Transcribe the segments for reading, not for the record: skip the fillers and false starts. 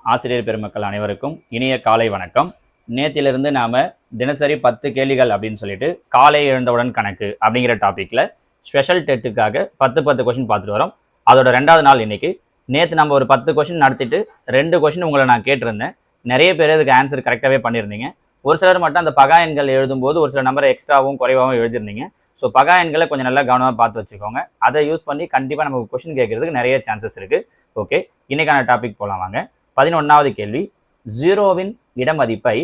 ஆசிரியர் பெருமக்கள் அனைவருக்கும் இனிய காலை வணக்கம். நேத்திலிருந்து நாம தினசரி 10 கேள்விகள் அப்படின்னு சொல்லிட்டு காலை எழுந்தவுடன் கணக்கு அப்படிங்கிற டாபிக்ல ஸ்பெஷல் டெட்டுக்காக 10 கொஸ்டின் பார்த்துட்டு வரோம். அதோட 2வது நாள் இன்னைக்கு. நேற்று நம்ம ஒரு 10 கொஸ்டின் நடத்திட்டு 2 கொஸ்டின் உங்களை நான் கேட்டிருந்தேன். நிறைய பேர் இதுக்கு ஆன்சர் கரெக்டாகவே பண்ணியிருந்தீங்க. ஒரு சிலர் மட்டும் அந்த பகா எண்கள் எழுதும்போது ஒரு சில நம்பரை எக்ஸ்ட்ராவும் குறைவாகவும் எழுதிருந்தீங்க. ஸோ பகா எண்களை கொஞ்சம் நல்லா கவனமாக பார்த்து வச்சுக்கோங்க. அதை யூஸ் பண்ணி கண்டிப்பாக நமக்கு கொஸ்டின் கேட்கறதுக்கு நிறைய சான்சஸ் இருக்குது. ஓகே, இன்னைக்கான டாபிக் போகலாம் வாங்க. 11வது கேள்வி, ஜீரோவின் இடமதிப்பை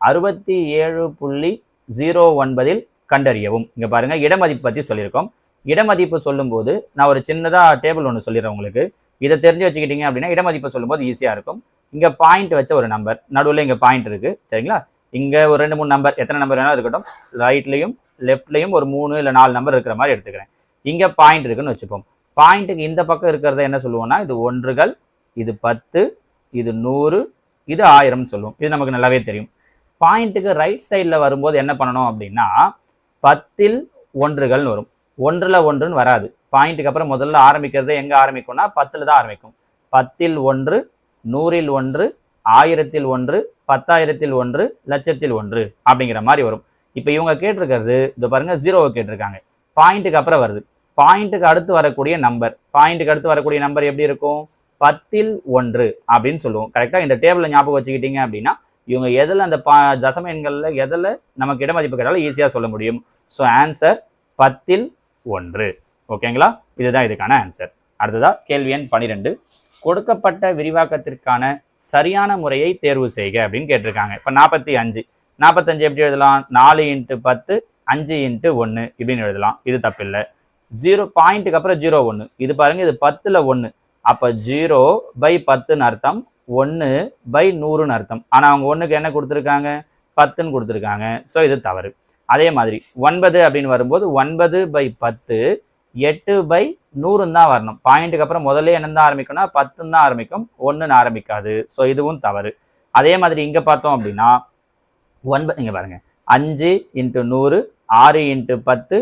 67.09 கண்டறியவும். இங்க பாருங்க, இடமதிப்பு பத்தி சொல்லியிருக்கோம். இடமதிப்பு சொல்லும்போது நான் ஒரு சின்னதா டேபிள் ஒன்று சொல்லிடுறேன் உங்களுக்கு. இதை தெரிஞ்சு வச்சுக்கிட்டீங்க அப்படின்னா இடமதிப்பு சொல்லும்போது ஈஸியா இருக்கும். இங்க பாயிண்ட் வச்ச ஒரு நம்பர், நடுவில் இங்க பாயிண்ட் இருக்கு, சரிங்களா? இங்க ஒரு 2-3 நம்பர், எத்தனை நம்பர் வேணாலும் இருக்கட்டும், ரைட்லையும் லெஃப்ட்லையும் ஒரு 3 இல்லை 4 நம்பர் இருக்கிற மாதிரி எடுத்துக்கிறேன். இங்க பாயிண்ட் இருக்குன்னு வச்சுப்போம். பாயிண்ட்டுக்கு இந்த பக்கம் இருக்கிறத என்ன சொல்லுவோம்னா, இது ஒன்றுகள், இது 10, இது 100, இது 1000 சொல்லுவோம். இது நமக்கு நல்லாவே தெரியும். பாயிண்ட்டுக்கு ரைட் சைடில் வரும்போது என்ன பண்ணணும் அப்படின்னா, 10ல் ஒன்றுகள்னு வரும். 1ல் ஒன்றுன்னு வராது. பாயிண்ட்டுக்கு அப்புறம் முதல்ல ஆரம்பிக்கிறது எங்கே ஆரம்பிக்கும்னா 10ல் தான் ஆரம்பிக்கும். 10ல் 1, 100ல் 1, 1000ல் 1, 10,000ல் 1, லட்சத்தில் 1 அப்படிங்கிற மாதிரி வரும். இப்போ இவங்க கேட்டிருக்கிறது இது பாருங்க, ஜீரோவை கேட்டிருக்காங்க. பாயிண்ட்டுக்கு அப்புறம் வருது. பாயிண்ட்டுக்கு அடுத்து வரக்கூடிய நம்பர், பாயிண்ட்டுக்கு அடுத்து வரக்கூடிய நம்பர் எப்படி இருக்கும்? 10ல் 1 அப்படின்னு சொல்லுவோம். கரெக்டாக இந்த டேபிளில் ஞாபகம் வச்சுக்கிட்டீங்க அப்படின்னா இவங்க எதில் அந்த தசம எண்களில் எதில் நமக்கு இடமதிப்பு கேட்டாலும் ஈஸியாக சொல்ல முடியும். ஸோ ஆன்சர் 10ல் 1. ஓகேங்களா? இதுதான் இதுக்கான ஆன்சர். அடுத்ததா கேள்வி எண் 12, கொடுக்கப்பட்ட விரிவாக்கத்திற்கான சரியான முறையை தேர்வு செய்க அப்படின்னு கேட்டிருக்காங்க. இப்போ 45 எப்படி எழுதலாம்? 4 × 10 5 × 1 இப்படின்னு எழுதலாம். இது தப்பில்லை. 0 பாயிண்ட்டுக்கு அப்புறம் 0 1, இது பாருங்க, இது 10ல் 1. அப்போ 0/10ன்னு அர்த்தம், 1/100ன்னு அர்த்தம். ஆனால் அவங்க 1க்கு என்ன கொடுத்துருக்காங்க? 10ன்னு கொடுத்துருக்காங்க. ஸோ இது தவறு. அதே மாதிரி 9 அப்படின்னு வரும்போது 9/10 8/100ன்னு தான் வரணும். பாயிண்ட்டுக்கு அப்புறம் முதல்ல என்ன தான் ஆரம்பிக்கும்னா 10ன்னு தான் ஆரம்பிக்கும், 1ன்னு ஆரம்பிக்காது. ஸோ இதுவும் தவறு. அதே மாதிரி இங்கே பார்த்தோம் அப்படின்னா 9, இங்கே பாருங்க, 5 × 100, 6 × 10,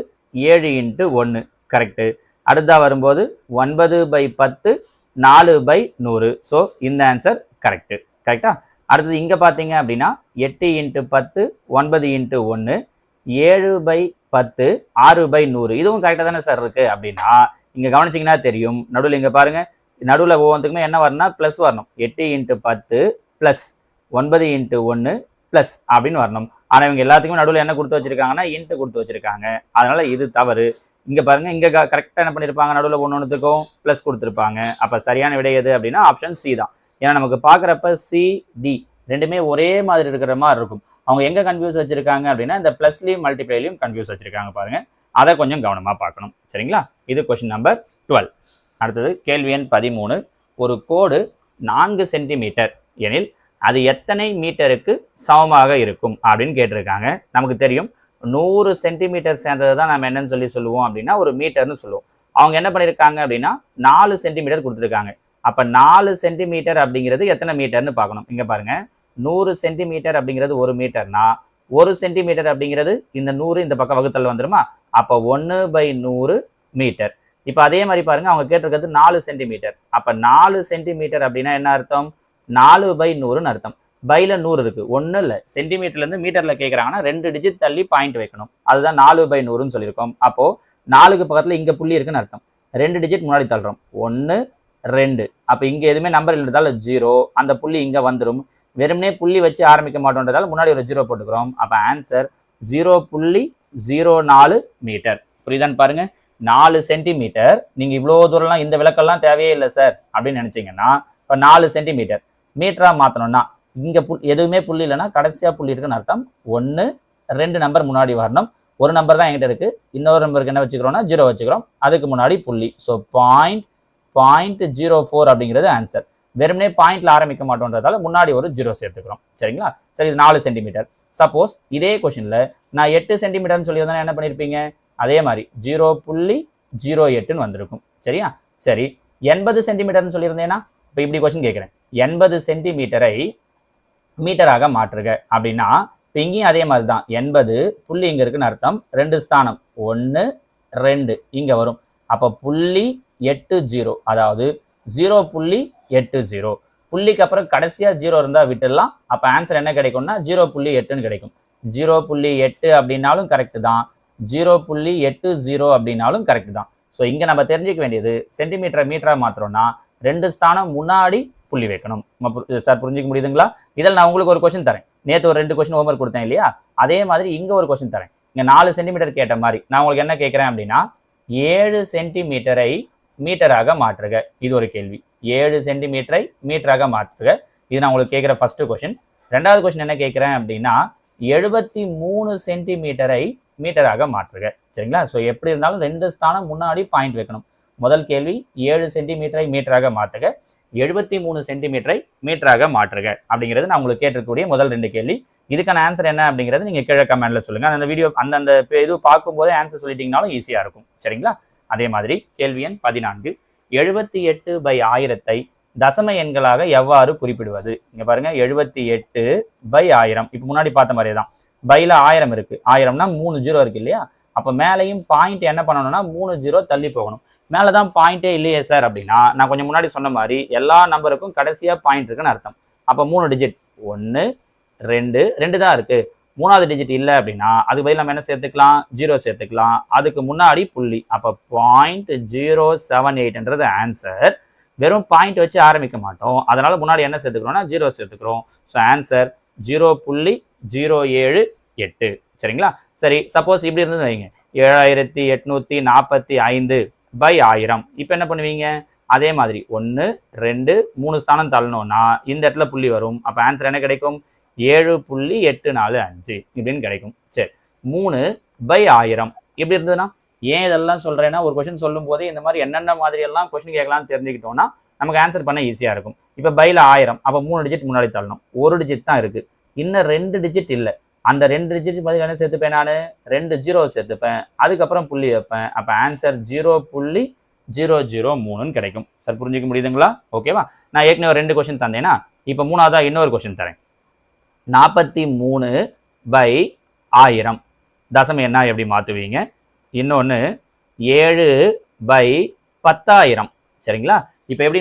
7 × 1 கரெக்டு. அடுத்தா வரும்போது 9/10 4/100. ஸோ இந்த ஆன்சர் கரெக்டு. கரெக்டா? அடுத்தது இங்கே பார்த்தீங்க அப்படின்னா 8 × 10 9 × 1, 7/10 6/100. இதுவும் கரெக்டாக தானே சார் இருக்கு அப்படின்னா இங்கே கவனிச்சிங்கன்னா தெரியும். நடுவில் இங்கே பாருங்க, நடுவில் ஒவ்வொன்றுக்குமே என்ன வரணும்னா ப்ளஸ் வரணும். 8 × 10 ப்ளஸ் 9 × 1 ப்ளஸ் அப்படின்னு வரணும். ஆனால் இவங்க எல்லாத்துக்குமே நடுவில் என்ன கொடுத்து வச்சிருக்காங்கன்னா இன்ட்டு கொடுத்து வச்சிருக்காங்க. அதனால இது தவறு. இங்கே பாருங்க, இங்கே கரெக்டாக என்ன பண்ணியிருப்பாங்க, நடுவில் ஒன்றுத்துக்கும் ப்ளஸ் கொடுத்துருப்பாங்க. அப்போ சரியான விடை எது அப்படின்னா ஆப்ஷன் சி தான். ஏன்னா நமக்கு பார்க்குறப்ப சி டி ரெண்டுமே ஒரே மாதிரி இருக்கிற மாதிரி இருக்கும். அவங்க எங்கே கன்ஃபியூஸ் வச்சிருக்காங்க அப்படின்னா இந்த ப்ளஸ்லையும் மல்டிப்ளைலையும் கன்ஃபியூஸ் வச்சிருக்காங்க பாருங்க. அதை கொஞ்சம் கவனமாக பார்க்கணும், சரிங்களா? இது கொஸ்டின் நம்பர் 12. அடுத்தது கேள்வி எண் 13, ஒரு கோடு 4 சென்டிமீட்டர் எனில் அது எத்தனை மீட்டருக்கு சமமாக இருக்கும் அப்படின்னு கேட்டிருக்காங்க. நமக்கு தெரியும் 100 சென்டிமீட்டர் சேர்ந்தது தான் நம்ம என்னன்னு சொல்லுவோம் அப்படின்னா ஒரு மீட்டர்னு சொல்லுவோம். அவங்க என்ன பண்ணியிருக்காங்க அப்படின்னா 4 சென்டிமீட்டர் கொடுத்துருக்காங்க. அப்போ 4 சென்டிமீட்டர் அப்படிங்கிறது எத்தனை மீட்டர்னு பார்க்கணும். இங்கே பாருங்க, 100 சென்டிமீட்டர் அப்படிங்கிறது 1 மீட்டர்னா 1 சென்டிமீட்டர் அப்படிங்கிறது இந்த 100 இந்த பக்கம் வகுத்தல் வந்துருமா? அப்போ 1/100 மீட்டர். இப்போ அதே மாதிரி பாருங்க, அவங்க கேட்டிருக்கிறது 4 சென்டிமீட்டர். அப்போ 4 சென்டிமீட்டர் அப்படின்னா என்ன அர்த்தம்? 4/100ன்னு அர்த்தம். பைல 100 இருக்கு, ஒன்றும் இல்லை, சென்டிமீட்டர்லேருந்து மீட்டரில் கேட்குறாங்கன்னா 2 டிஜிட் தள்ளி பாயிண்ட் வைக்கணும். அதுதான் 4/100ன்னு சொல்லியிருக்கோம். அப்போ 4க்கு பக்கத்தில் இங்கே புள்ளி இருக்குன்னு அர்த்தம். 2 டிஜிட் முன்னாடி தள்ளுறோம், 1 2. அப்போ இங்கே எதுவுமே நம்பர் இல்லதால 0, அந்த புள்ளி இங்கே வந்துடும். வெறுமனே புள்ளி வச்சு ஆரம்பிக்க மாட்டோன்றதால முன்னாடி ஒரு 0 போட்டுக்கிறோம். அப்போ ஆன்சர் 0.04 மீட்டர். புரியுதான்னு பாருங்க. 4 சென்டிமீட்டர். நீங்கள் இவ்வளோ தூரம்லாம் இந்த விளக்கெல்லாம் தேவையே இல்லை சார் அப்படின்னு நினச்சிங்கன்னா இப்போ 4 சென்டிமீட்டர் மீட்டராக மாற்றணும்னா இங்கே எதுவுமே புள்ளி இல்லைன்னா கடைசியாக புள்ளி இருக்குன்னு அர்த்தம். 1 2 நம்பர் முன்னாடி வரணும். ஒரு நம்பர் தான் என்கிட்ட இருக்குது, இன்னொரு நம்பருக்கு என்ன வச்சுக்கிறோம்னா 0 வச்சுக்கிறோம், அதுக்கு முன்னாடி புள்ளி. ஸோ 0.04 அப்படிங்கிறது ஆன்சர். வெறுமனே பாயிண்ட்ல ஆரம்பிக்க மாட்டோன்றதால முன்னாடி ஒரு 0 சேர்த்துக்கிறோம், சரிங்களா? சரி, இது 4 சென்டிமீட்டர். சப்போஸ் இதே கொஸ்டின்ல நான் 8 சென்டிமீட்டர்னு சொல்லியிருந்தா என்ன பண்ணியிருப்பீங்க? அதே மாதிரி 0.08ன்னு வந்திருக்கும், சரியா? சரி, 80 சென்டிமீட்டர்னு சொல்லியிருந்தேன்னா இப்போ இப்படி கொஸ்டின் கேட்குறேன், 80 சென்டிமீட்டரை மீட்டராக மாற்றுக அப்படின்னா இப்போ இங்கேயும் அதே மாதிரி தான். 80 புள்ளி இங்கே இருக்குன்னு அர்த்தம், 2 ஸ்தானம் 1 2 இங்கே வரும். அப்போ 0.80, அதாவது 0.80 புள்ளிக்கு அப்புறம் கடைசியா 0 இருந்தா விட்டுடலாம். அப்ப ஆன்சர் என்ன கிடைக்கும்னா 0.8ன்னு கிடைக்கும். 0.8 அப்படின்னாலும் கரெக்ட் தான், 0.80 அப்படின்னாலும் கரெக்ட் தான். ஸோ இங்க நம்ம தெரிஞ்சுக்க வேண்டியது சென்டிமீட்டரை மீட்டரா மாத்திரம்னா 2 ஸ்தானம் முன்னாடி புள்ளி வைக்கணும். சார் புரிஞ்சுக்க முடியுதுங்களா? இதில் நான் உங்களுக்கு ஒரு கொஸ்டின் தரேன். நேற்று ஒரு 2 கொஸ்டின் ஹோம்ஒர்க் கொடுத்தேன் இல்லையா? அதே மாதிரி இங்க ஒரு கொஸ்டின் தரேன். இங்க 4 சென்டிமீட்டர் கேட்ட மாதிரி நான் உங்களுக்கு என்ன கேட்கிறேன் அப்படின்னா 7 சென்டிமீட்டரை மீட்டராக மாற்றுக. இது ஒரு கேள்வி. 7 சென்டிமீட்டரை மீட்டராக மாற்றுக. இது நான் உங்களுக்கு கேட்கிற ஃபர்ஸ்ட் கொஸ்டின். ரெண்டாவது கொஸ்டின் என்ன கேட்கிறேன் அப்படின்னா 73 சென்டிமீட்டரை மீட்டராக மாற்றுக. சரிங்களா? ஸோ எப்படி இருந்தாலும் 2 ஸ்தானம் முன்னாடி பாயிண்ட் வைக்கணும். முதல் கேள்வி 7 சென்டிமீட்டரை மீட்டராக மாற்றுக, 73 சென்டிமீட்டரை மீட்டராக மாற்றுக அப்படிங்கிறது நான் உங்களுக்கு கேட்டிருக்கக்கூடிய முதல் 2 கேள்வி. இதுக்கான ஆன்சர் என்ன அப்படிங்கிறது நீங்க கீழே கமெண்ட்ல சொல்லுங்க. அந்த வீடியோ அந்த இது பார்க்கும்போது ஆன்சர் சொல்லிட்டீங்கனாலும் ஈஸியா இருக்கும். சரிங்களா? அதே மாதிரி கேள்வி எண் 14 78/1000 தசம எண்களாக எவ்வாறு குறிப்பிடுவது? இங்க பாருங்க 78/1000. இப்போ முன்னாடி பார்த்த மாதிரியே தான். பைல 1000 இருக்கு. 1000னா 3 0 இருக்கு இல்லையா? அப்ப மேலையும் பாயிண்ட் என்ன பண்ணணும்னா 3 0 தள்ளி போகணும். மேலதான் பாயிண்டே இல்லையே சார் அப்படின்னா நான் கொஞ்சம் முன்னாடி சொன்ன மாதிரி எல்லா நம்பருக்கும் கடைசியா பாயிண்ட் இருக்குன்னு அர்த்தம். அப்ப 3 டிஜிட் 1 2 தான் இருக்கு. 3வது டிஜிட் இல்லை அப்படின்னா அதுக்கு பதில் நம்ம என்ன சேர்த்துக்கலாம்? 0 சேர்த்துக்கலாம். அதுக்கு முன்னாடி புள்ளி. அப்ப 0.078ன்றது ஆன்சர். வெறும் பாயிண்ட் வச்சு ஆரம்பிக்க மாட்டோம். அதனால முன்னாடி என்ன சேர்த்துக்கிறோம்னா 0 சேர்த்துக்கிறோம். So answer 0.078. சரிங்களா? சரி, சப்போஸ் இப்படி இருந்து வைங்க 7845/1000. இப்போ என்ன பண்ணுவீங்க? அதே மாதிரி 1 2 3 ஸ்தானம் தள்ளணும்னா இந்த இடத்துல புள்ளி வரும். அப்போ ஆன்சர் என்ன கிடைக்கும்? 7.845 இப்படின்னு கிடைக்கும். சரி, 3/1000 எப்படி இருந்ததுன்னா ஏன் இதெல்லாம் சொல்றேன்னா ஒரு கொஸ்டின் சொல்லும் போதே இந்த மாதிரி என்னென்ன மாதிரி எல்லாம் கொஸ்டின் கேட்கலாம்னு தெரிஞ்சுக்கிட்டோம்னா நமக்கு ஆன்சர் பண்ண ஈஸியா இருக்கும். இப்போ பைல 1000 அப்போ 3 டிஜிட் முன்னாடி தள்ளணும். ஒரு டிஜிட் தான் இருக்கு, இன்னும் 2 டிஜிட் இல்லை. அந்த 2 டிஜிட் பதில் என்ன சேர்த்துப்பேன்? நான் 2 0 சேர்த்துப்பேன். அதுக்கப்புறம் புள்ளி வைப்பேன். அப்போ ஆன்சர் 0.003ன்னு கிடைக்கும். சார் புரிஞ்சுக்க முடியுதுங்களா? ஓகேவா? நான் ஏற்கனவே 2 கொஸ்டின் தந்தேன்னா இப்போ மூணாவதா இன்னொரு கொஸ்டின் தரேன். 43/1000 தசம எண்ணா எப்படி மாற்றுவீங்க? இன்னொன்று 7/10,000. சரிங்களா? இப்போ எப்படி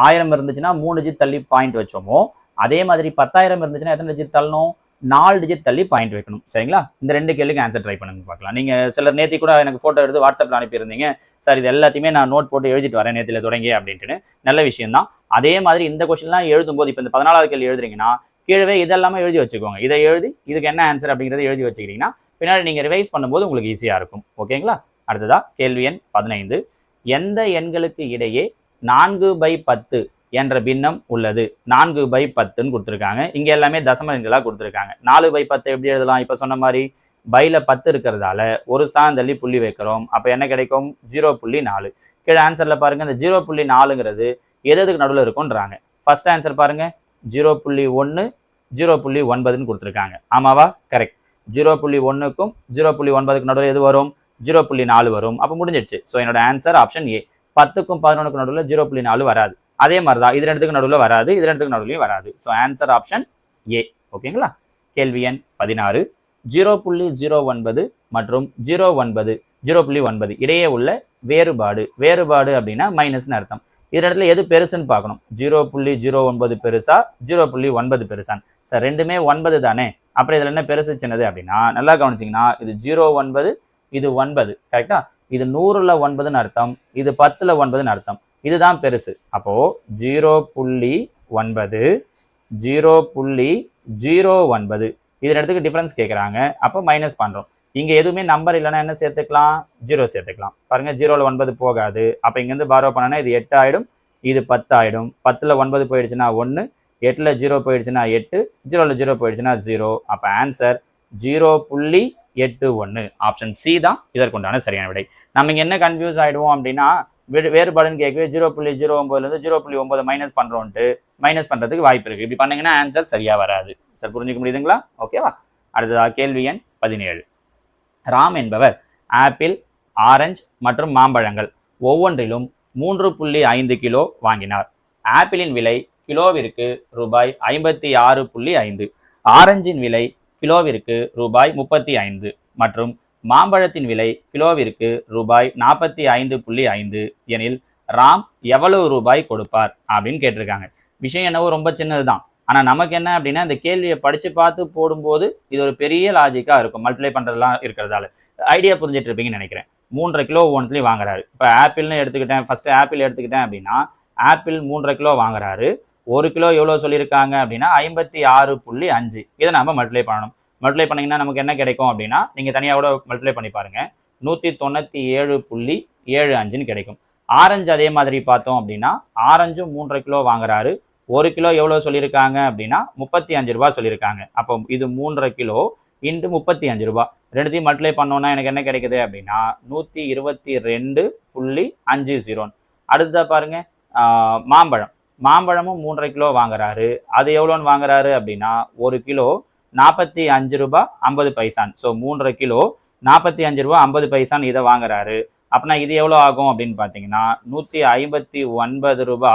1000 இருந்துச்சுன்னா 3 டிஜிட் தள்ளி பாயிண்ட் வச்சோமோ அதே மாதிரி 10,000 இருந்துச்சுன்னா எத்தனை டிஜிட் தள்ளணும்? 4 டிஜிட் தள்ளி பாயிண்ட் வைக்கணும். சரிங்களா? இந்த 2 கேள்விக்கு ஆன்சர் ட்ரை பண்ணுங்க பார்க்கலாம். நீங்க சிலர் நேத்தி கூட எனக்கு போட்டோ எடுத்து வாட்ஸ்அப்ல அனுப்பியிருந்தீங்க. சார் இது எல்லாத்தையுமே நான் நோட் போட்டு எழுதிட்டு வரேன் நேத்தில தொடங்கி அப்படின்ட்டு. நல்ல விஷயம் தான். அதே மாதிரி இந்த கொஸ்டின்லாம் எழுதும்போது இப்போ இந்த 14வது கேள்வி எழுதுறீங்கன்னா கீழே இதெல்லாமே எழுதி வச்சுக்கோங்க. இதை எழுதி இதுக்கு என்ன ஆன்சர் அப்படிங்கிறத எழுதி வச்சுக்கிட்டீங்கன்னா பின்னாடி நீங்க ரிவைஸ் பண்ணும்போது உங்களுக்கு ஈஸியா இருக்கும். ஓகேங்களா? அடுத்ததா கேள்வி எண் 15. எந்த எண்களுக்கு இடையே 4/10 என்ற பின்னம் உள்ளது? 4/10ன்னு கொடுத்துருக்காங்க. இங்க எல்லாமே தசம எண்களா கொடுத்துருக்காங்க. 4/10 எப்படி எழுதலாம்? இப்ப சொன்ன மாதிரி பைல 10 இருக்கிறதால ஒரு ஸ்தானம் தள்ளி புள்ளி வைக்கிறோம். அப்ப என்ன கிடைக்கும்? 0.4. கீழே ஆன்சர்ல பாருங்க இந்த 0.4ங்கிறது எதுக்கு நடுவில் இருக்கும்ன்றாங்க. ஃபர்ஸ்ட் ஆன்சர் பாருங்க 0.1 0.9ன்னு கொடுத்துருக்காங்க. ஆமாவா? கரெக்ட். 0.1க்கும் 0.9க்கு நடுவில் எது வரும்? 0.4 வரும். அப்போ முடிஞ்சிடுச்சு. ஸோ என்னோட ஆன்சர் ஆப்ஷன் ஏ. 10க்கும் 11க்கும் நடுவில் 0.4 வராது. அதே மாதிரி தான் இது ரெண்டுத்துக்கு நடுவில் வராது, இது ரெண்டுத்துக்கு நடுவுலையும் வராது. So answer option A. ஓகேங்களா? கேள்வி எண் 16. 0.09 மற்றும் 0.9 இடையே உள்ள வேறுபாடு. வேறுபாடு அப்படின்னா மைனஸ்னு அர்த்தம். இது இடத்துல எது பெருசுன்னு பார்க்கணும். 0.09 பெருசா 0.9 பெருசான்னு? சார் ரெண்டுமே 9 தானே, அப்புறம் இதில் என்ன பெருசு சின்னது அப்படின்னா நல்லா கவனிச்சிங்கன்னா இது 0.9 இது 9. கரெக்டா? இது 100ல் 9ன்னு அர்த்தம், இது 10ல் 9ன்னு அர்த்தம். இதுதான் பெருசு. அப்போ 0.9 0.09 இதன் இடத்துக்கு டிஃபரன்ஸ் கேட்குறாங்க. அப்போ மைனஸ் பண்ணுறோம். இங்கே எதுவுமே நம்பர் இல்லைன்னா என்ன சேர்த்துக்கலாம்? 0 சேர்த்துக்கலாம். பாருங்க 0ல் 9 போகாது. அப்போ இங்கேருந்து பாரோ பண்ணனா இது 8 ஆகிடும், இது 10 ஆகிடும். 10ல் 9 போயிடுச்சுன்னா 1, 8ல் 0 போயிடுச்சுன்னா 8, 0ல் 0 போயிடுச்சுன்னா 0. அப்போ ஆன்சர் 0.81. ஆப்ஷன் சி தான் இதற்குண்டான சரியான விடை. நம்ம இங்கே என்ன கன்ஃபியூஸ் ஆகிடுவோம் அப்படின்னா வேறுபாடுன்னு கேட்கவே 0.09லேருந்து 0.9 மைனஸ் பண்ணுறோன்ட்டு மைனஸ் பண்ணுறதுக்கு வாய்ப்பு இருக்குது. இப்படி பண்ணிங்கன்னா ஆன்சர் சரியாக வராது. சார் புரிஞ்சுக்க முடியுதுங்களா? ஓகேவா? அடுத்ததாக கேள்வி எண் 17. ராம் என்பவர் ஆப்பிள், ஆரஞ்சு மற்றும் மாம்பழங்கள் ஒவ்வொன்றிலும் 3.5 கிலோ வாங்கினார். ஆப்பிளின் விலை கிலோவிற்கு ரூபாய் 56.5, ஆரஞ்சின் விலை கிலோவிற்கு ரூபாய் 35 மற்றும் மாம்பழத்தின் விலை கிலோவிற்கு ரூபாய் 45.5 எனில் ராம் எவ்வளவு ரூபாய் கொடுப்பார் அப்படின்னு கேட்டிருக்காங்க. விஷயம் என்னவோ ரொம்ப சின்னது தான். ஆனால் நமக்கு என்ன அப்படின்னா இந்த கேள்வியை படித்து பார்த்து போடும்போது இது ஒரு பெரிய லாஜிக்காக இருக்கும். மல்டிப்ளை பண்ணுறதுலாம் இருக்கிறதால ஐடியா புரிஞ்சிட்டு இருப்பீங்கன்னு நினைக்கிறேன். 3.5 கிலோ ஒவ்வொன்றுலையும் வாங்குறாரு. இப்போ ஆப்பிள்னு எடுத்துக்கிட்டேன், ஃபஸ்ட்டு ஆப்பிள் எடுத்துக்கிட்டேன் அப்படின்னா ஆப்பிள் 3.5 கிலோ வாங்குறாரு. 1 கிலோ எவ்வளோ சொல்லியிருக்காங்க அப்படின்னா 56.5. இதை நம்ம மல்டிப்ளை பண்ணணும். மல்டிப்ளை பண்ணிங்கன்னா நமக்கு என்ன கிடைக்கும் அப்படின்னா நீங்கள் தனியாக கூட மல்டிப்ளை பண்ணி பாருங்கள். 197.75 கிடைக்கும். ஆரஞ்சு அதே மாதிரி பார்த்தோம் அப்படின்னா ஆரஞ்சும் 3.5 கிலோ வாங்குறாரு. 1 கிலோ எவ்வளோ சொல்லியிருக்காங்க அப்படின்னா 35 ரூபா சொல்லியிருக்காங்க. அப்போ இது 3.5 கிலோ இன்ட்டு 35 ரூபா. ரெண்டுத்தையும் மல்டிப்ளை பண்ணோன்னா எனக்கு என்ன கிடைக்குது அப்படின்னா 122.50. அடுத்ததாக பாருங்க, மாம்பழம். மாம்பழமும் 3.5 கிலோ வாங்குறாரு. அது எவ்வளோன்னு வாங்குறாரு அப்படின்னா 1 கிலோ 45 ரூபா 50 பைசான். ஸோ 3.5 கிலோ 45 ரூபா 50 பைசான் இதை வாங்குறாரு. அப்படின்னா இது எவ்வளோ ஆகும் அப்படின்னு பார்த்தீங்கன்னா 159 ரூபா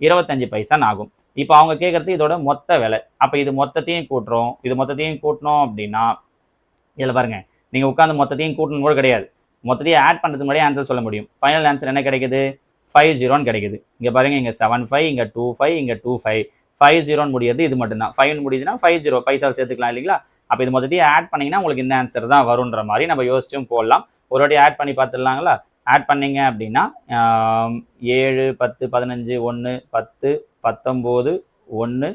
25 பைசான் ஆகும். இப்போ அவங்க கேட்குறது இதோட மொத்த விலை. அப்போ இது மொத்தத்தையும் கூட்டுறோம். இது மொத்தத்தையும் கூட்டணும் அப்படின்னா இதில் பாருங்க, நீங்கள் உட்காந்து மொத்தத்தையும் கூட்டணும் கூட கிடையாது. மொத்தத்தையும் ஆட் பண்ணுறதுக்கு முன்னாடியே ஆன்சர் சொல்ல முடியும். ஃபைனல் ஆன்சர் என்ன கிடைக்குது? 50 கிடைக்குது. இங்கே பாருங்க, இங்கே 75, இங்கே 25, இங்கே 25. 50 முடியாது, இது மட்டும்தான். 5 முடியுதுன்னா 50 பைசாவை சேர்த்துக்கலாம் இல்லைங்களா? அப்போ இது மொத்தத்தையும் ஆட் பண்ணிங்கன்னா உங்களுக்கு இந்த ஆன்சர் தான் வருன்ற மாதிரி நம்ம யோசிச்சும் போடலாம். ஒரு வாட்டி ஆட் பண்ணி பார்த்துடலாங்களா? ஆட் பண்ணிங்க அப்படின்னா 7, 10, 15, 1, 10, 19, 1,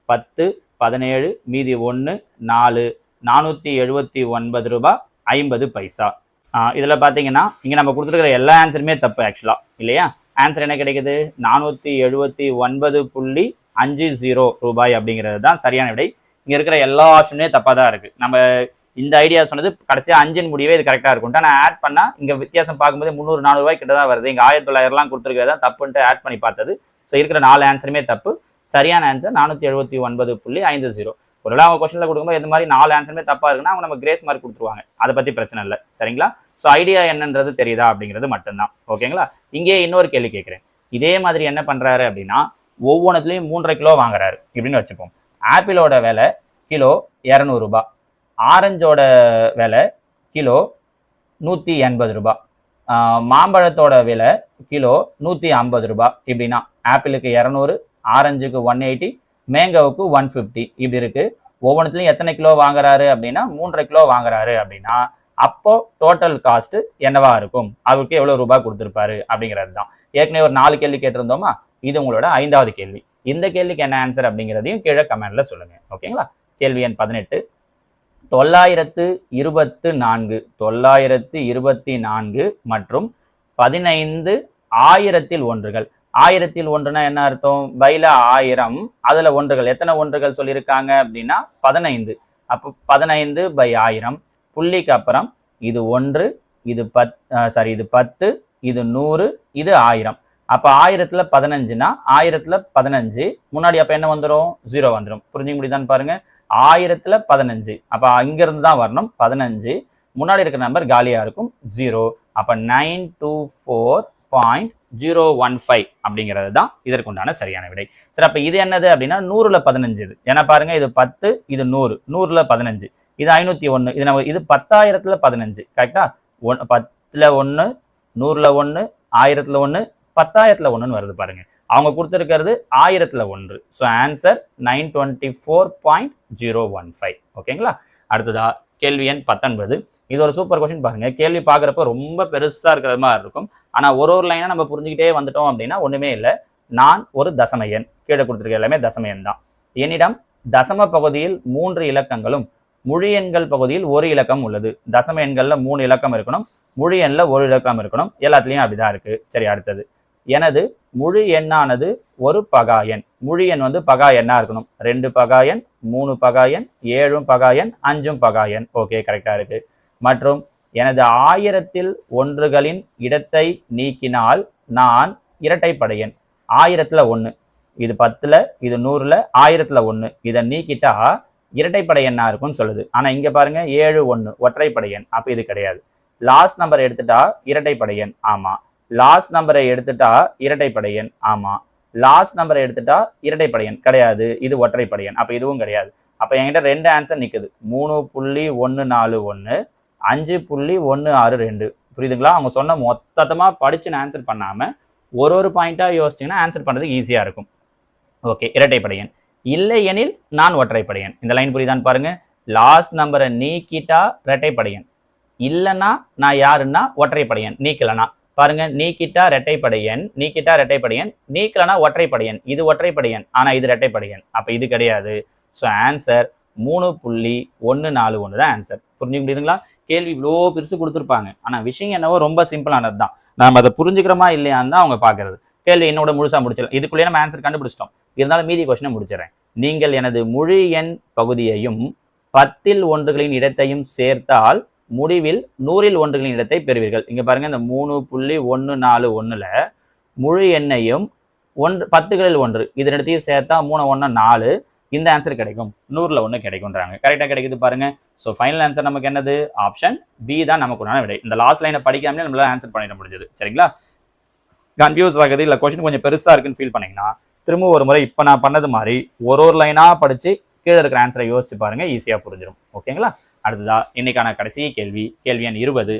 10, 17, மீதி 1, 4, 479 ரூபா 50 பைசா. இதில் பார்த்தீங்கன்னா இங்கே நம்ம கொடுத்துருக்கிற எல்லா ஆன்சருமே தப்பு ஆக்சுவலாக இல்லையா? ஆன்சர் என்ன கிடைக்குது? 479.50 ரூபாய் அப்படிங்கிறது தான் சரியான விடை. இங்கே இருக்கிற எல்லா ஆப்ஷனுமே தப்பாக தான் இருக்குது. நம்ம இந்த ஐடியா சொன்னது கடைசியாக 5 முடியவே இது கரெக்டாக இருக்கும். நான் ஆட் பண்ணால் இங்கே வித்தியாசம் பார்க்கும்போது 300-400 ரூபாய் கிட்ட தான் வருது. இங்கே 1900 கொடுத்துருக்கிறது தான் தப்புன்ட்டு ஆட் பண்ணி பார்த்தது. ஸோ இருக்கிற 4 ஆன்சருமே தப்பு. சரியான ஆன்சர் 479.50. ஒருவேளை அவங்க கொஸ்டினில் கொடுக்கும்போது இந்த மாதிரி 4 ஆன்சருமே தப்பாக இருக்குன்னா அவங்க நம்ம கிரேஸ் மார்க் கொடுத்துருவாங்க. அதை பற்றி பிரச்சனை இல்லை, சரிங்களா? ஸோ ஐடியா என்னன்றது தெரியுதா அப்படிங்கிறது மட்டும்தான். ஓகேங்களா? இங்கே இன்னொரு கேள்வி கேட்குறேன். இதே மாதிரி என்ன பண்ணுறாரு அப்படின்னா ஒவ்வொன்றுத்துலையும் 3.5 கிலோ வாங்குறாரு இப்படின்னு வச்சுப்போம். ஆப்பிளோட விலை கிலோ 200 ரூபா, ஆரஞ்சோட விலை கிலோ 180 ரூபா, மாம்பழத்தோட விலை கிலோ 150 ரூபா. இப்படின்னா ஆப்பிளுக்கு 200, ஆரஞ்சுக்கு 180, மேங்கோவுக்கு 150 இப்படி இருக்கு. ஒவ்வொன்றுத்துலையும் எத்தனை கிலோ வாங்குறாரு அப்படின்னா 3.5 கிலோ வாங்குறாரு அப்படின்னா அப்போ டோட்டல் காஸ்ட் என்னவா இருக்கும்? அவருக்கு எவ்வளவு ரூபாய் கொடுத்துருப்பாரு அப்படிங்கிறது தான். ஏற்கனவே ஒரு 4 கேள்வி கேட்டிருந்தோமா? இது உங்களோட 5வது கேள்வி. இந்த கேள்விக்கு என்ன ஆன்சர் அப்படிங்கிறதையும் கீழே கமெண்ட்ல சொல்லுங்க. ஓகேங்களா? கேள்வி எண் 18. 924 924 மற்றும் 15 1000 ஒன்றுகள். 1000 ஒன்றுனா என்ன அர்த்தம்? பைல 1000, அதுல ஒன்றுகள் எத்தனை ஒன்றுகள் சொல்லியிருக்காங்க அப்படின்னா 15. அப்போ 15/1000 புள்ளிக்கு அப்புறம் இது 1, இது 10, இது 10, இது 100, இது 1000. அப்போ 1000ல் 15னா 1000ல் 15 முன்னாடி அப்போ என்ன வந்துடும்? 0 வந்துடும். புரிஞ்சுக்க முடியுதான்னு பாருங்க. 1000ல் 15, அப்போ இங்கிருந்து தான் வரணும். 15 முன்னாடி இருக்கிற நம்பர் காலியா இருக்கும், 0. அப்போ 924.015 அப்படிங்கிறது தான் இதற்குண்டான சரியான விடை. சரி, அப்போ இது என்னது அப்படின்னா 100ல் 15 இது. ஏன்னா பாருங்க, இது 10, இது 100, 100ல் 15, இது 501. இது நம்ம இது 10,000ல் 15 கரெக்டா? 10ல் 1, 100ல் 1, 1000ல் 1, 10,000ல் 1ன்னு வருது பாருங்க. அவங்க கொடுத்துருக்கிறது 1000ல் 1. So answer 924.015. ஓகேங்களா? அடுத்ததா கேள்வி எண் 19. இது ஒரு சூப்பர் கொஸ்டின் பாருங்க. கேள்வி பார்க்குறப்ப ரொம்ப பெருசா இருக்கிற மாதிரி இருக்கும். ஆனால் ஒரு லைனா நம்ம புரிஞ்சுக்கிட்டே வந்துட்டோம் அப்படின்னா ஒண்ணுமே இல்லை. நான் ஒரு தசம எண். கீழே கொடுத்துருக்க எல்லாமே தசம எண் தான். என்னிடம் தசம பகுதியில் 3 இலக்கங்களும் முழு எண்கள் பகுதியில் 1 இலக்கம் உள்ளது. தசம எண்கள்ல 3 இலக்கம் இருக்கணும், முழு எண்ணில் 1 இலக்கம் இருக்கணும். எல்லாத்துலேயும் அப்படிதான் இருக்கு. சரி, அடுத்தது. எனது முழு எண்ணானது ஒரு பகா எண். முழு எண் பகா எண்ணா இருக்கணும். 2 பகா எண், 3 பகா எண், 7 பகா எண், 5 பகா எண். ஓகே, கரெக்டா இருக்கு. மற்றும் எனது 1000 ஒன்றுகளின் இடத்தை நீக்கினால் நான் இரட்டைப்படை எண். 1000ல் 1, இது 10ல், இது 100ல், 1000ல் 1. இதை நீக்கிட்டா இரட்டைப்படை எண்ணா இருக்கும்னு சொல்லுது. ஆனா இங்க பாருங்க, 7 1 ஒற்றைப்படை எண். அப்ப இது கிடையாது. லாஸ்ட் நம்பர் எடுத்துட்டா இரட்டைப்படை எண். ஆமா. லாஸ்ட் நம்பரை எடுத்துட்டா இரட்டைப்படை எண். ஆமா. லாஸ்ட் நம்பரை எடுத்துட்டா இரட்டைப்படை எண் கிடையாது. இது ஒற்றைப்படை எண். அப்ப இதுவும் கிடையாது. அப்ப என்கிட்ட 2 ஆன்சர் நிக்குது. 3.141, 5.162. புரியுதுங்களா? அவங்க சொன்ன மொத்தமா படிச்சு ஆன்சர் பண்ணாம ஒரு பாயிண்டா யோசிச்சீங்கன்னா ஆன்சர் பண்றதுக்கு ஈஸியா இருக்கும். ஓகே, இரட்டைப்படை எண். இல்லை எனில் நான் ஒற்றைப்படை எண். இந்த லைன் புரியுதான்னு பாருங்க. லாஸ்ட் நம்பரை நீக்கிட்டா இரட்டைப்படை எண், இல்லைன்னா நான் யாருன்னா ஒற்றைப்படை எண். நீக்கலனா பாருங்க, நீக்கிட்டா இரட்டைப்படை எண், நீக்கிட்டா இரட்டைப்படை எண், நீக்கலனா ஒற்றைப்படை எண். இது ஒற்றைப்படை எண், ஆனா இது இரட்டைப்படை எண். அப்ப இது கிடையாது. ஸோ ஆன்சர் 3.141 தான் ஆன்சர். புரிஞ்சுக்க முடியுதுங்களா? கேள்வி இவ்வளோ பெருசு கொடுத்துருப்பாங்க, ஆனா விஷயம் என்னவோ ரொம்ப சிம்பிளானது தான். நம்ம அதை புரிஞ்சுக்கிறோமா இல்லையான்னு தான் அவங்க பாக்குறது. கேள்வி என்னோட முழுசா முடிச்சிடலாம். இதுக்குள்ளேயே நம்ம ஆன்சர் கண்டுபிடிச்சிட்டோம். இருந்தாலும் மீதி கொஸ்டினை முடிச்சிடறேன். நீங்கள் எனது முழு எண் பகுதியையும் 10ல் ஒன்றுகளின் இடத்தையும் சேர்த்தால் முடிவில் 100ல் ஒன்றுகளின் இடத்தை பெறுவீர்கள். இங்க பாருங்க, இந்த 3.141ல முழு எண்ணையும் 10களில் 1 இது இடத்தையும் சேர்த்தா 3 1 4 இந்த ஆன்சர் கிடைக்கும். 100ல் 1 கிடைக்கும்ன்றாங்க. கரெக்டா கிடைக்குது பாருங்க. ஸோ ஃபைனல் ஆன்சர் நமக்கு என்னது? ஆப்ஷன் பி தான் நமக்கு உண்டான விடை. இந்த லாஸ்ட் லைனை படிக்காமலே நம்மளால ஆன்சர் பண்ணிட முடிஞ்சது. சரிங்களா? கன்ஃபியூஸ் ஆகுது, இல்லை கொஸ்டின் கொஞ்சம் பெருசா இருக்குன்னு ஃபீல் பண்ணீங்கன்னா திரும்ப ஒரு முறை இப்போ நான் பண்ணது மாதிரி ஒரு லைனா படிச்சு கீழே இருக்கிற ஆன்சரை யோசிச்சு பாருங்க, ஈஸியா புரிஞ்சிடும். ஓகேங்களா? அடுத்ததா இன்னைக்கான கடைசி கேள்வி, கேள்வி எண் 20.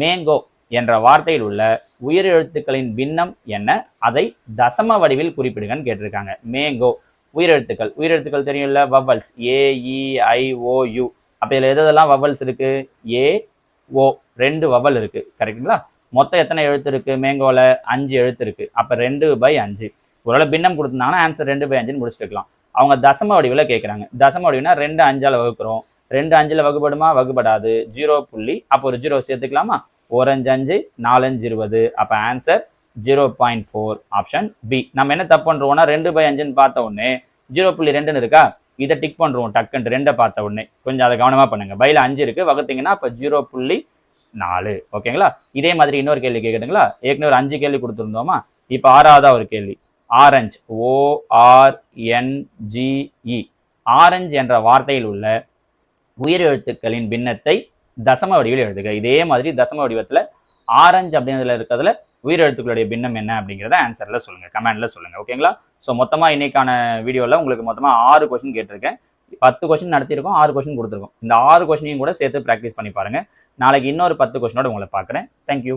மேங்கோ என்ற வார்த்தையில் உள்ள உயிர் எழுத்துக்களின் பின்னம் என்ன? அதை தசம வடிவில் குறிப்பிடுங்கன்னு கேட்டிருக்காங்க. மேங்கோ உயிரெழுத்துக்கள், உயிரெழுத்துக்கள் தெரியும்ல, வவல்ஸ், AEIOU. அப்ப இதுல எதெல்லாம் வவல்ஸ் இருக்கு? AO 2 வவல் இருக்கு. கரெக்டுங்களா? மொத்தம் எத்தனை எழுத்து இருக்கு மேங்கோல? 5 எழுத்து இருக்கு. அப்ப 2/5. ஒருவேளை பின்னம் கொடுத்துருந்தாங்கன்னா ஆன்சர் 2/5 முடிச்சுக்கலாம். அவங்க தசம வடிவில் கேட்குறாங்க. தசம வடிவுனா 2 5ஆல் வகுக்கிறோம். 2 5ல் வகுப்படுமா? வகுப்படாது. 0. அப்போ ஒரு 0 சேர்த்துக்கலாமா? 1 5 5 4 5 20. அப்போ ஆன்சர் 0.4 ஆப்ஷன் பி. நம்ம என்ன தப்பு பண்றோம்னா 2/5ன்னு பார்த்த உடனே 0.2ன்னு இருக்கா, இதை டிக் பண்றோம் டக்குன்னு 2 பார்த்த உடனே. கொஞ்சம் அதை கவனமா பண்ணுங்க. பையில 5 இருக்கு, வகுத்தீங்கன்னா அப்போ 0.4. ஓகேங்களா? இதே மாதிரி இன்னொரு கேள்வி கேட்குதுங்களா? ஏற்கனவே ஒரு 5 கேள்வி கொடுத்துருந்தோமா? இப்போ 6ஆவதா ஒரு கேள்வி. Orange, ORNGE. ஆரஞ்ச் என்ற வார்த்தையில் உள்ள உயிர் எழுத்துக்களின் பின்னத்தை தசம வடிவில் எழுதுக. இதே மாதிரி தசம வடிவத்தில் ஆரஞ்சு அப்படிங்கிறதுல இருக்கிறதுல உயிர் எழுத்துக்களுடைய பின்னம் என்ன அப்படிங்கிறத ஆன்சர்ல சொல்லுங்க, கமெண்ட்ல சொல்லுங்க. ஓகேங்களா? ஸோ மொத்தமாக இன்னைக்கான வீடியோவில் உங்களுக்கு மொத்தமாக 6 கொஸ்டின் கேட்டிருக்கேன். 10 கொஸ்டின் நடத்தியிருக்கோம், 6 கொஸ்டின் கொடுத்துருக்கோம். இந்த 6 கொஸ்டினையும் கூட சேர்த்து ப்ராக்டிஸ் பண்ணி பாருங்க. நாளைக்கு இன்னொரு 10 கொஸ்டினோட உங்களை பார்க்குறேன். தேங்க்யூ.